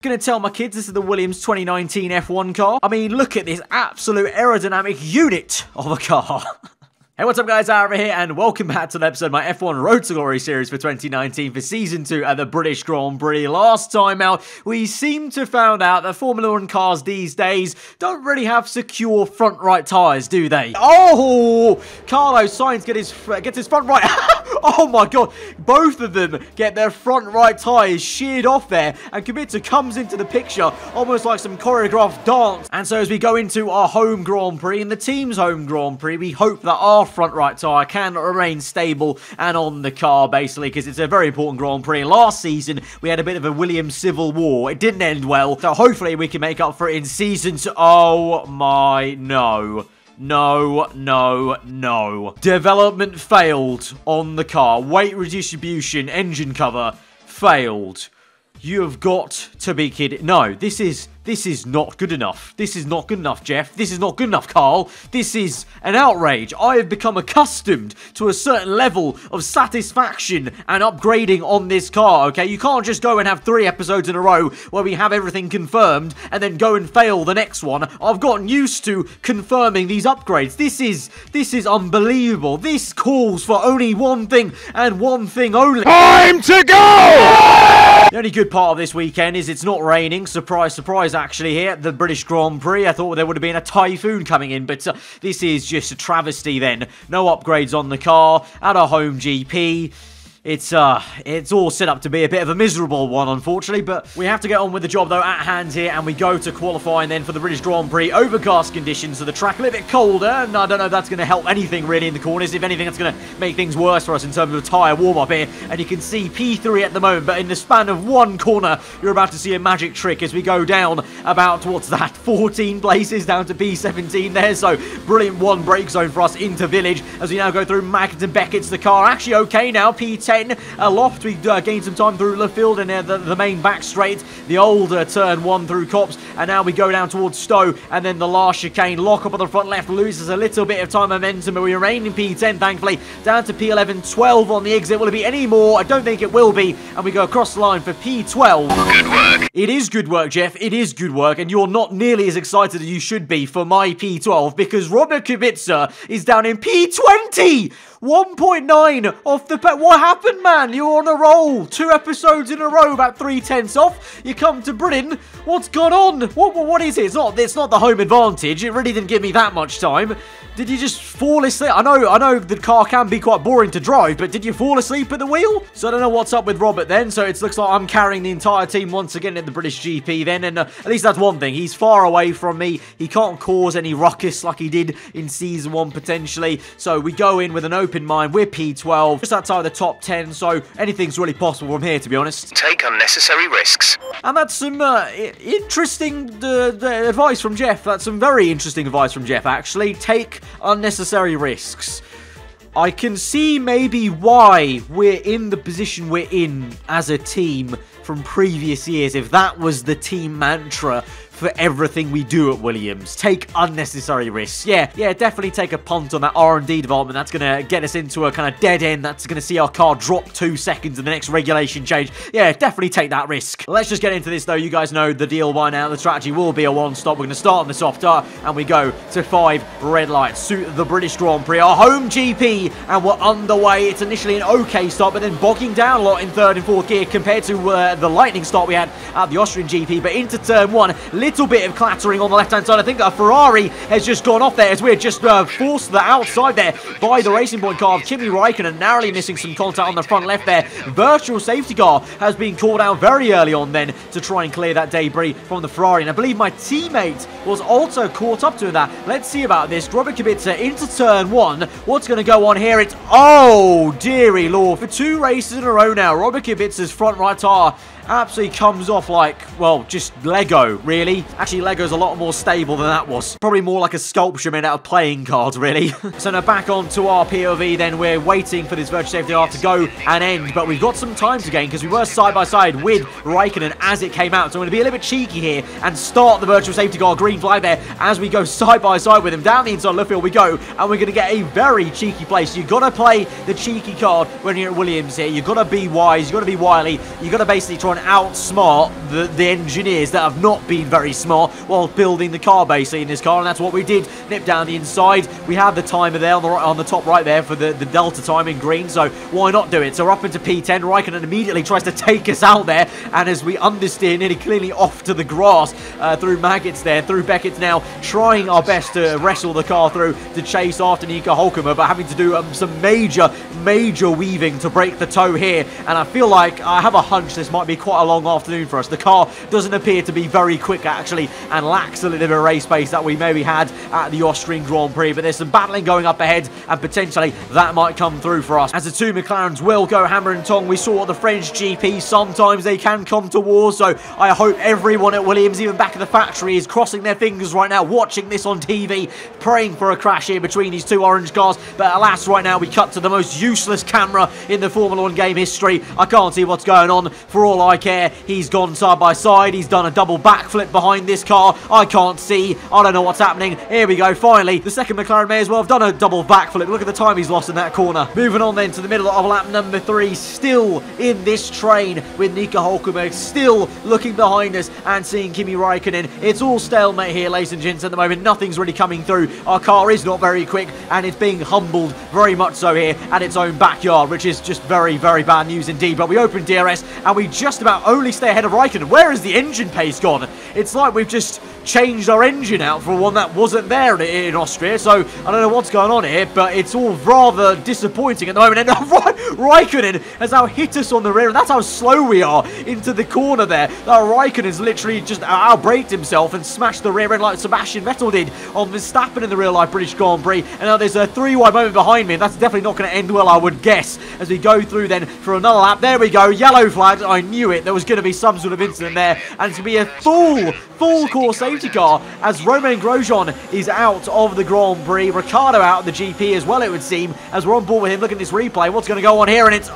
Gonna tell my kids this is the Williams 2019 F1 car? I mean, look at this absolute aerodynamic unit of a car. Hey, what's up guys, aarava here, and welcome back to the episode of my F1 Road to Glory series for 2019 for Season 2 at the British Grand Prix. Last time out, we seem to have found out that Formula 1 cars these days don't really have secure front right tyres, do they? Oh! Carlos Sainz gets his front right... Oh my god, both of them get their front right tyres sheared off there, and Kubica comes into the picture almost like some choreographed dance. And so as we go into our home Grand Prix, and the team's home Grand Prix, we hope that our front right tyre can remain stable and on the car, basically, because it's a very important Grand Prix. And last season, we had a bit of a Williams civil war. It didn't end well, so hopefully we can make up for it in Season 2. Oh my, no. No, no, no. Development failed on the car. Weight redistribution, engine cover, failed. You have got to be kidding. No, this is not good enough. This is not good enough, Jeff. This is not good enough, Carl. This is an outrage. I have become accustomed to a certain level of satisfaction and upgrading on this car, okay? You can't just go and have 3 episodes in a row where we have everything confirmed and then go and fail the next one. I've gotten used to confirming these upgrades. This is unbelievable. This calls for only one thing and one thing only. Time to go! The only good part of this weekend is it's not raining. Surprise, surprise, actually, here at the British Grand Prix. I thought there would have been a typhoon coming in, but this is just a travesty then. No upgrades on the car at our home GP. It's all set up to be a bit of a miserable one, unfortunately, but we have to get on with the job, though, at hand here, and we go to qualifying then for the British Grand Prix. Overcast conditions, so the track a little bit colder, and I don't know if that's going to help anything, really, in the corners. If anything, that's going to make things worse for us in terms of a tyre warm-up here, and you can see P3 at the moment, but in the span of one corner, you're about to see a magic trick as we go down about, what's that, 14 places down to P17 there, so brilliant one brake zone for us into Village, as we now go through Maggott and Beckett's. The car actually okay now, P10. Aloft, we gained some time through Luffield and the main back straight, the older turn 1 through Copse, and now we go down towards Stowe, and then the last chicane. Lock up on the front left loses a little bit of time momentum, but we remain in P10, thankfully, down to P11, 12 on the exit. Will it be any more? I don't think it will be, and we go across the line for P12. Good work. It is good work, Jeff. It is good work, and you're not nearly as excited as you should be for my P12, because Robert Kubica is down in P20! 1.9 off the pace. What happened, man? You're on a roll. 2 episodes in a row, about 3/10 off. You come to Britain. What's gone on? What is it? It's not the home advantage. It really didn't give me that much time. Did you just fall asleep? I know the car can be quite boring to drive, but did you fall asleep at the wheel? So I don't know what's up with Robert then. So it looks like I'm carrying the entire team once again at the British GP then. And at least that's one thing. He's far away from me. He can't cause any ruckus like he did in Season 1 potentially. So we go in with an open mind. We're P12, just outside the top 10. So anything's really possible from here, to be honest. Take unnecessary risks. And that's some interesting advice from Jeff. That's some very interesting advice from Jeff, actually. Take unnecessary risks. I can see maybe why we're in the position we're in as a team from previous years, if that was the team mantra for everything we do at Williams. Take unnecessary risks. Yeah, definitely take a punt on that R&D development. That's going to get us into a kind of dead end. That's going to see our car drop 2 seconds in the next regulation change. Yeah, definitely take that risk. Let's just get into this, though. You guys know the deal by now. The strategy will be a one-stop. We're going to start on the soft tire, and we go to 5 red lights. Suit the British Grand Prix, our home GP, and we're underway. It's initially an okay start, but then bogging down a lot in 3rd and 4th gear compared to the lightning start we had at the Austrian GP. But into turn 1, little bit of clattering on the left-hand side. I think a Ferrari has just gone off there as we're just forced to the outside there by the Racing Point car of Kimi Räikkönen, narrowly missing some contact on the front left there. Virtual safety car has been called out very early on then to try and clear that debris from the Ferrari, and I believe my teammate was also caught up to that. Let's see about this. Robert Kubica into turn 1. What's going to go on here? It's, oh dearie lord, for 2 races in a row now, Robert Kubica's front right tyre absolutely comes off like, well, just Lego, really. Actually, Lego's a lot more stable than that was. Probably more like a sculpture made out of playing cards, really. So now back on to our POV, then we're waiting for this virtual safety car to go and end, but we've got some time to gain because we were side by side with Räikkönen as it came out. So I'm going to be a little bit cheeky here and start the virtual safety car green flag there as we go side by side with him. Down the inside left field we go, and we're going to get a very cheeky place. You've got to play the cheeky card when you're at Williams here. You've got to be wise, you've got to be wily, you've got to basically try try and outsmart the engineers that have not been very smart while building the car basically in this car, and that's what we did. Nip down the inside. We have the timer there on the top right there for the delta time in green, so why not do it? So we're up into P10. Raikkonen immediately tries to take us out there, and as we understeer nearly clearly off to the grass through Maggots there, through Beckett's now, trying our best to wrestle the car through to chase after Nico Hulkenberg, but having to do some major weaving to break the toe here, and I feel like I have a hunch this might be quite a long afternoon for us. The car doesn't appear to be very quick actually, and lacks a little bit of race pace that we maybe had at the Austrian Grand Prix, but there's some battling going up ahead, and potentially that might come through for us, as the two McLarens will go hammer and tong. We saw the French GP, sometimes they can come to war, so I hope everyone at Williams, even back at the factory, is crossing their fingers right now, watching this on TV, praying for a crash here between these two orange cars, but alas, right now we cut to the most useless camera in the Formula 1 game history. I can't see what's going on for all I care. He's gone side by side, he's done a double backflip behind this car. I can't see, I don't know what's happening. Here we go, finally, the second McLaren may as well have done a double backflip. Look at the time he's lost in that corner. Moving on then to the middle of lap number 3, still in this train with Nico Hulkenberg, still looking behind us and seeing Kimi Raikkonen. It's all stalemate here, ladies and gents, at the moment. Nothing's really coming through. Our car is not very quick, and it's being humbled very much so here at its own backyard, which is just very bad news indeed. But we open DRS, and we just about only stay ahead of Raikkonen. Where is the engine pace gone? It's like we've just changed our engine out for one that wasn't there in Austria, so I don't know what's going on here, but it's all rather disappointing at the moment. And Raikkonen has now hit us on the rear, and that's how slow we are into the corner there. Raikkonen's literally just outbraked himself and smashed the rear end like Sebastian Vettel did on Verstappen in the real-life British Grand Prix. And now there's a 3-wide moment behind me, and that's definitely not going to end well, I would guess, as we go through then for another lap. There we go, yellow flags. I knew it. There was going to be some sort of incident there, and it's going to be a full course safety car as Romain Grosjean is out of the Grand Prix. Ricciardo out of the GP as well, it would seem, as we're on board with him. Look at this replay. What's going to go on here? And it's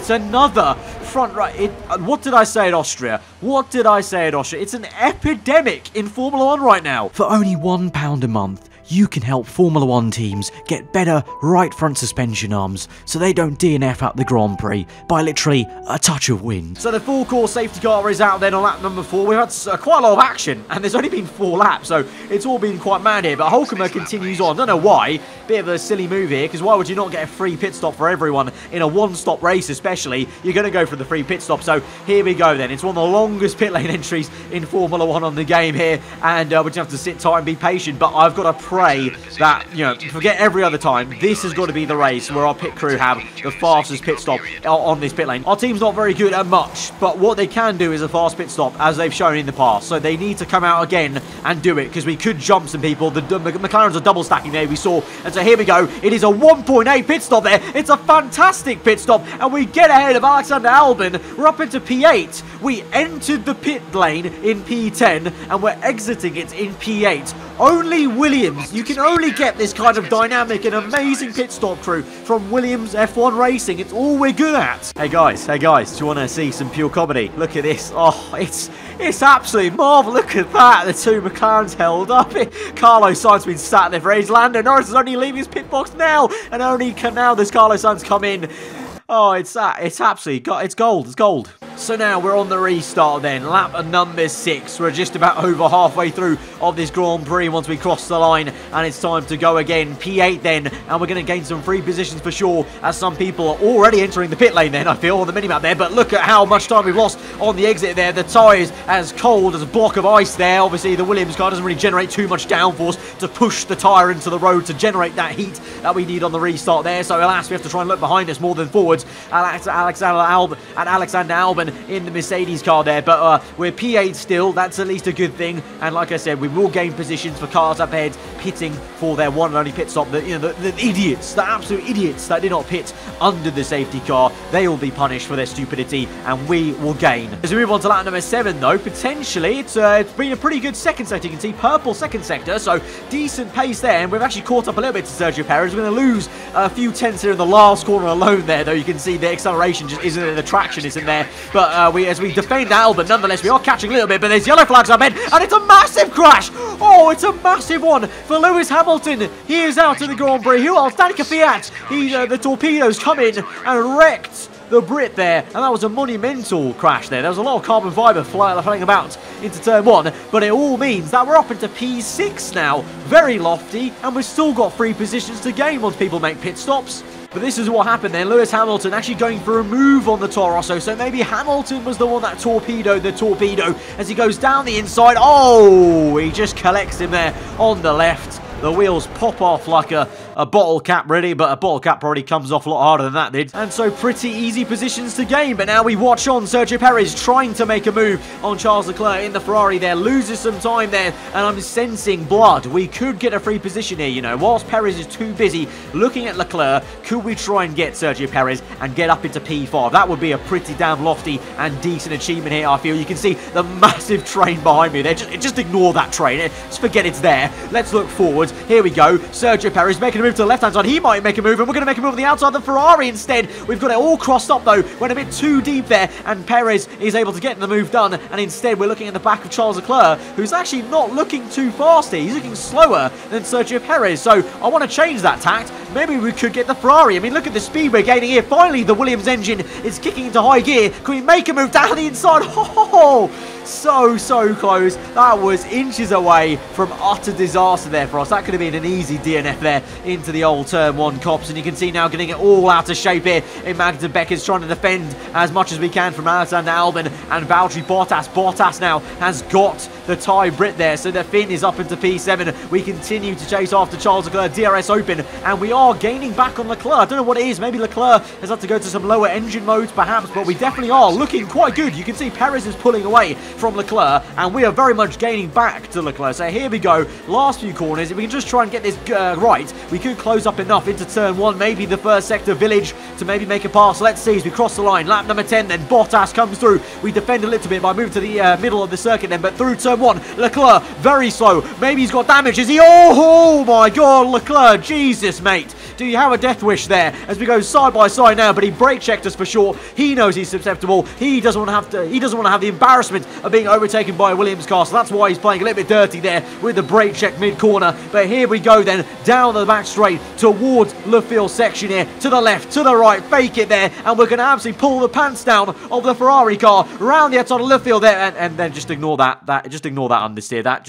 another front right. What did I say at Austria? What did I say at Austria? It's an epidemic in Formula 1 right now. For only £1 a month, you can help Formula 1 teams get better right front suspension arms so they don't DNF at the Grand Prix by literally a touch of wind. So the full course safety car is out then on lap number 4. We've had quite a lot of action, and there's only been 4 laps, so it's all been quite mad here. But Hulkenberg continues on. Don't know why. Bit of a silly move here, because why would you not get a free pit stop for everyone in a one-stop race especially? You're going to go for the free pit stop. So here we go then. It's one of the longest pit lane entries in Formula 1 on the game here, and we just have to sit tight and be patient. But I've got to pray that, you know, forget every other time, this has got to be the race where our pit crew have the fastest pit stop on this pit lane. Our team's not very good at much, but what they can do is a fast pit stop, as they've shown in the past. So they need to come out again and do it, because we could jump some people. The McLarens are double stacking there, we saw. And so here we go. It is a 1.8 pit stop there. It's a fantastic pit stop, and we get ahead of Alexander Albon. We're up into P8. We entered the pit lane in P10, and we're exiting it in P8. Only Williams, you can only get this kind of dynamic and amazing pit stop crew from Williams F1 Racing. It's all we're good at. Hey guys, do you want to see some pure comedy? Look at this. Oh, it's absolutely marvelous. Look at that. The two McLarens held up. Carlos Sainz been sat there for ages. Lando Norris is only leaving his pit box now, and only can now this Carlos Sainz come in. Oh, it's absolutely, it's gold. It's gold. So now we're on the restart then, lap number 6. We're just about over halfway through of this Grand Prix once we cross the line, and it's time to go again. P8 then, and we're going to gain some free positions for sure, as some people are already entering the pit lane then, I feel, on the minimap there. But look at how much time we've lost on the exit there. The tyres as cold as a block of ice there. Obviously, the Williams car doesn't really generate too much downforce to push the tyre into the road to generate that heat that we need on the restart there. So alas, we have to try and look behind us more than forwards. Alexander Albon in the Mercedes car there, but we're P8 still. That's at least a good thing, and like I said, we will gain positions for cars up ahead pitting for their one and only pit stop. The idiots, the absolute idiots that did not pit under the safety car, they will be punished for their stupidity, and we will gain. As we move on to lap number 7 though, potentially it's been a pretty good second sector. You can see purple second sector, so decent pace there, and we've actually caught up a little bit to Sergio Perez. We're going to lose a few tenths here in the last corner alone there, though. You can see the acceleration just isn't there, the traction isn't there, but as we defend Albon, nonetheless we are catching a little bit. But there's yellow flags up ahead, and it's a massive crash. Oh, it's a massive one for Lewis Hamilton. He is out of the Grand Prix. Who else? Danica Fiat. The torpedoes come in and wrecked the Brit there, and that was a monumental crash there. There was a lot of carbon fibre flying about into turn 1, but it all means that we're up into P6 now. Very lofty, and we've still got 3 positions to gain once people make pit stops. But this is what happened then. Lewis Hamilton actually going for a move on the Toro Rosso. So maybe Hamilton was the one that torpedoed the torpedo as he goes down the inside. Oh, he just collects him there on the left. The wheels pop off like a bottle cap, really, but a bottle cap probably comes off a lot harder than that did. And so pretty easy positions to gain, but now we watch on Sergio Perez trying to make a move on Charles Leclerc in the Ferrari there, loses some time there, and I'm sensing blood. We could get a free position here, you know, whilst Perez is too busy looking at Leclerc. Could we try and get Sergio Perez and get up into P5? That would be a pretty damn lofty and decent achievement here, I feel. You can see the massive train behind me there. Just ignore that train. Just forget it's there. Let's look forward. Here we go. Sergio Perez making a move to the left-hand side. He might make a move, and we're going to make a move on the outside of the Ferrari instead. We've got it all crossed up, though. Went a bit too deep there, and Perez is able to get the move done, and instead we're looking at the back of Charles Leclerc, who's actually not looking too fast here. He's looking slower than Sergio Perez, so I want to change that tact. Maybe we could get the Ferrari. I mean, look at the speed we're gaining here. Finally, the Williams engine is kicking into high gear. Can we make a move down the inside? Oh, so close. That was inches away from utter disaster there for us. That could have been an easy DNF there into the old turn 1 cops, and you can see now getting it all out of shape here in Magnussen. Becker's trying to defend as much as we can from Alexander Albon and Valtteri Bottas. Bottas now has got the tie Brit there, so the Finn is up into P7. We continue to chase after Charles Leclerc, DRS open, and we are gaining back on Leclerc. I don't know what it is. Maybe Leclerc has had to go to some lower engine modes perhaps, but we definitely are looking quite good. You can see Perez is pulling away from Leclerc, and we are very much gaining back to Leclerc. So here we go, last few corners. If we can just try and get this right, we could close up enough into turn 1, maybe the first sector village to maybe make a pass. Let's see as we cross the line. Lap number 10 then, Bottas comes through. We defend a little bit by moving to the middle of the circuit then, but through turn 1, Leclerc very slow. Maybe he's got damage. Is he? Oh my god, Leclerc, Jesus mate, do you have a death wish there as we go side by side now? But he brake checked us for sure. He knows he's susceptible. He doesn't want to have the embarrassment of being overtaken by a Williams car, so that's why he's playing a little bit dirty there with the brake check mid-corner. But here we go then, down the back straight towards the field section here, to the left, to the right, fake it there, and we're going to absolutely pull the pants down of the Ferrari car around the outside of the field there, and then just ignore that. Just ignore that understeer. That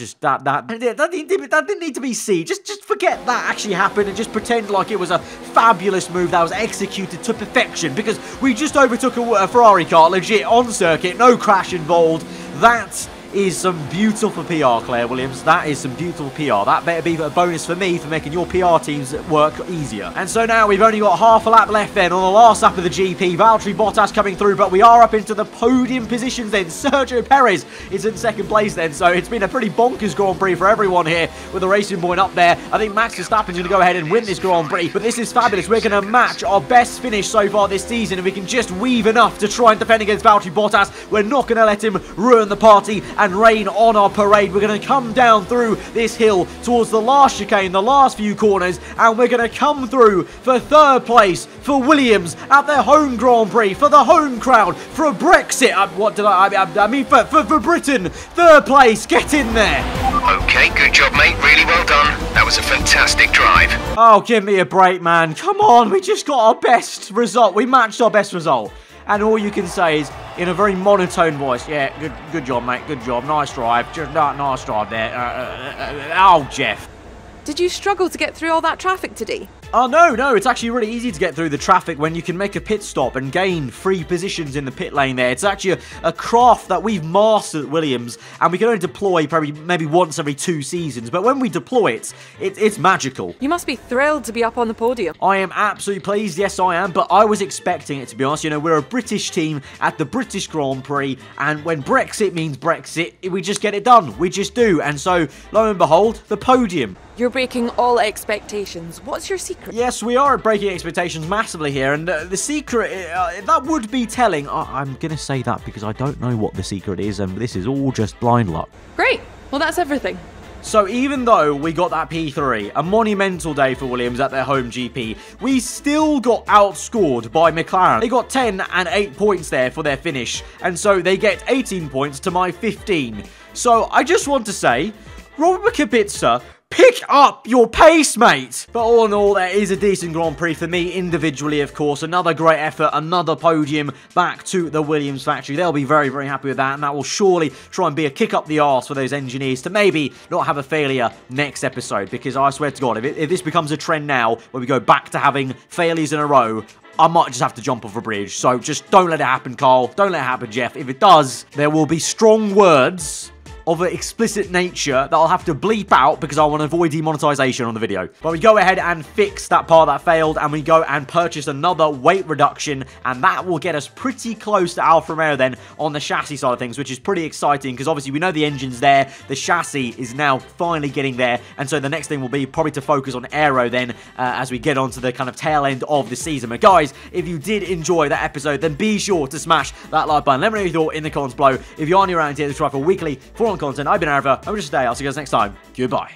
didn't need to be seen. Just forget that actually happened and just pretend like it was a fabulous move that was executed to perfection, because we just overtook a Ferrari car legit on circuit, no crash involved. That is some beautiful PR, Claire Williams. That is some beautiful PR. That better be a bonus for me for making your PR teams work easier. And so now we've only got half a lap left then on the last lap of the GP. Valtteri Bottas coming through, but we are up into the podium positions then. Sergio Perez is in second place then, so it's been a pretty bonkers Grand Prix for everyone here with the Racing Point up there. I think Max Verstappen's going to go ahead and win this Grand Prix, but this is fabulous. We're going to match our best finish so far this season, and we can just weave enough to try and defend against Valtteri Bottas. We're not going to let him ruin the party and rain on our parade. We're going to come down through this hill towards the last chicane, the last few corners, and we're going to come through for third place for Williams at their home Grand Prix, for the home crowd, for a Brexit. I mean for Britain. Third place, get in there. Okay, good job, mate. Really well done. That was a fantastic drive. Oh, give me a break, man. Come on, we just got our best result. We matched our best result. And all you can say is, in a very monotone voice, yeah, good job, mate, good job, nice drive, just nice drive there. Oh, Jeff. Did you struggle to get through all that traffic today? Oh, no, it's actually really easy to get through the traffic when you can make a pit stop and gain free positions in the pit lane there. It's actually a craft that we've mastered at Williams, and we can only deploy maybe once every 2 seasons, but when we deploy it, it's magical. You must be thrilled to be up on the podium. I am absolutely pleased, yes I am, but I was expecting it, to be honest. You know, we're a British team at the British Grand Prix, and when Brexit means Brexit, we just get it done. We just do, and so, lo and behold, the podium. You're breaking all expectations. What's your secret? Yes, we are breaking expectations massively here, and the secret, that would be telling. I'm going to say that because I don't know what the secret is, and this is all just blind luck. Great. Well, that's everything. So even though we got that P3, a monumental day for Williams at their home GP, we still got outscored by McLaren. They got 10 and 8 points there for their finish, and so they get 18 points to my 15. So I just want to say, Robert Kubica, Pick up your pace, mate! But all in all, there is a decent Grand Prix for me individually, of course. Another great effort, another podium back to the Williams factory. They'll be very, very happy with that, and that will surely try and be a kick up the arse for those engineers to maybe not have a failure next episode. Because I swear to God, if this becomes a trend now, where we go back to having failures in a row, I might just have to jump off a bridge. So just don't let it happen, Carl. Don't let it happen, Jeff. If it does, there will be strong words of an explicit nature that I'll have to bleep out because I want to avoid demonetization on the video. But we go ahead and fix that part that failed, and we go and purchase another weight reduction, and that will get us pretty close to Alfa Romeo then on the chassis side of things, which is pretty exciting because obviously we know the engine's there, the chassis is now finally getting there, and so the next thing will be probably to focus on aero then as we get onto the kind of tail end of the season. But guys, if you did enjoy that episode, then be sure to smash that like button. Let me know your thought in the comments below. If you are new around here, subscribe for weekly forum content. I've been aarava. Have a good day. I'll see you guys next time. Goodbye.